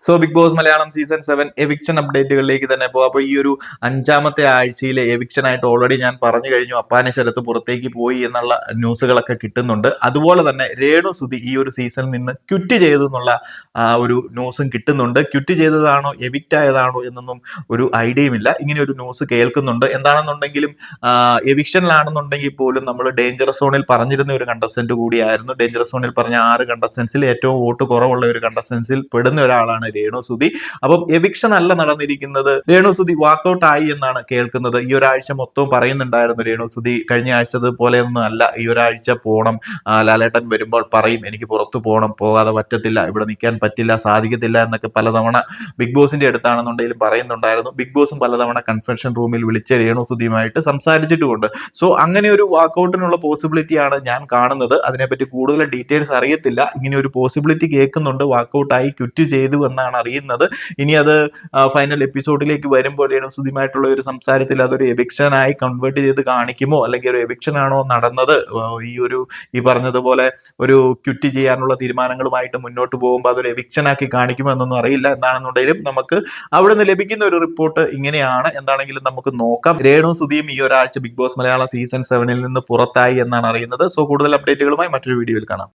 So Bigg Boss Malayalam season 7 eviction അപ്ഡേറ്റുകളിലേക്ക് തന്നെ പോകാം. അപ്പോൾ ഈ ഒരു 5ാമത്തെ ആഴ്ചയിലെ എവിക്ഷൻ ആയിട്ട് ഓൾറെഡി ഞാൻ പറഞ്ഞു കഴിഞ്ഞു. അപ്പാനെ ശരത്ത് പുറത്തേക്ക് പോയി എന്നുള്ള ന്യൂസുകളൊക്കെ കിട്ടുന്നുണ്ട്. അതുപോലെ തന്നെ രേണു സുധി ഈ ഒരു സീസണിൽ നിന്ന് ക്വിറ്റ് ചെയ്തു എന്നുള്ള ഒരു ന്യൂസും കിട്ടുന്നുണ്ട്. ക്വിറ്റ് ചെയ്തതാണോ എവിക്റ്റ് ആയതാണോ എന്നൊന്നും ഒരു ഐഡിയയും ഇല്ല. ഇങ്ങനെ ഒരു ന്യൂസ് കേൾക്കുന്നുണ്ട്. എന്താണെന്നുണ്ടെങ്കിലും എവിക്ഷനിലാണെന്നുണ്ടെങ്കിൽ പോലും നമ്മൾ ഡേഞ്ചറസ് സോണിൽ പറഞ്ഞിരുന്ന ഒരു കണ്ടസ്റ്റന്റ് കൂടിയായിരുന്നു. ഡേഞ്ചറസ് സോണിൽ പറഞ്ഞ 6 കണ്ടസ്റ്റൻസിൽ ഏറ്റവും വോട്ട് കുറവുള്ള ഒരു കണ്ടസ്റ്റൻസിൽ പെടുന്ന ഒരാളാണ് രേണു സുധി. അപ്പം എവിക്ഷൻ അല്ല നടന്നിരിക്കുന്നത്. രേണു സുധി വാക്കൗട്ട് ആയി എന്നാണ് കേൾക്കുന്നത്. ഈ ഒരാഴ്ച മൊത്തം പറയുന്നുണ്ടായിരുന്നു രേണു സുധി കഴിഞ്ഞ ആഴ്ചത് പോലെയൊന്നും അല്ല, ഈ ഒരാഴ്ച പോണം, ലാലേട്ടൻ വരുമ്പോൾ പറയും എനിക്ക് പുറത്തു പോകണം, പോകാതെ പറ്റത്തില്ല, ഇവിടെ നിൽക്കാൻ പറ്റില്ല, സാധിക്കത്തില്ല എന്നൊക്കെ പലതവണ ബിഗ് ബോസിന്റെ അടുത്താണെന്നുണ്ടെങ്കിലും പറയുന്നുണ്ടായിരുന്നു. ബിഗ് ബോസും പലതവണ കൺഫെഷൻ റൂമിൽ വിളിച്ച് രേണു സുധിയുമായിട്ട് സംസാരിച്ചിട്ടുമുണ്ട്. സോ അങ്ങനെ ഒരു വാക്കൗട്ടിനുള്ള പോസിബിലിറ്റിയാണ് ഞാൻ കാണുന്നത്. അതിനെപ്പറ്റി കൂടുതൽ ഡീറ്റെയിൽസ് അറിയത്തില്ല. ഇങ്ങനെ ഒരു പോസിബിലിറ്റി കേൾക്കുന്നുണ്ട്, വാക്കൗട്ടായി ക്വിറ്റ് ചെയ്തു എന്നാണ് അറിയുന്നത്. ഇനി അത് ഫൈനൽ എപ്പിസോഡിലേക്ക് വരുമ്പോൾ രേണു സുധിയുമായിട്ടുള്ള ഒരു സംസാരത്തിൽ അതൊരു എവിക്ഷനായി കൺവേർട്ട് ചെയ്ത് കാണിക്കുമോ, അല്ലെങ്കിൽ ഒരു എവിക്ഷൻ ആണോ നടന്നത്, ഈ പറഞ്ഞതുപോലെ ഒരു ക്വിറ്റ് ചെയ്യാനുള്ള തീരുമാനങ്ങളുമായിട്ട് മുന്നോട്ട് പോകുമ്പോൾ അതൊരു എവിക്ഷൻ ആക്കി കാണിക്കുമോ എന്നൊന്നും അറിയില്ല. എന്താണെന്നുണ്ടെങ്കിലും നമുക്ക് അവിടെ നിന്ന് ലഭിക്കുന്ന ഒരു റിപ്പോർട്ട് ഇങ്ങനെയാണ്. എന്താണെങ്കിലും നമുക്ക് നോക്കാം. രേണു സുധിയും ഈ ഒരാഴ്ച ബിഗ് ബോസ് മലയാളം സീസൺ 7 നിന്ന് പുറത്തായി എന്നാണ് അറിയുന്നത്. സോ കൂടുതൽ അപ്ഡേറ്റുകളുമായി മറ്റൊരു വീഡിയോയിൽ കാണാം.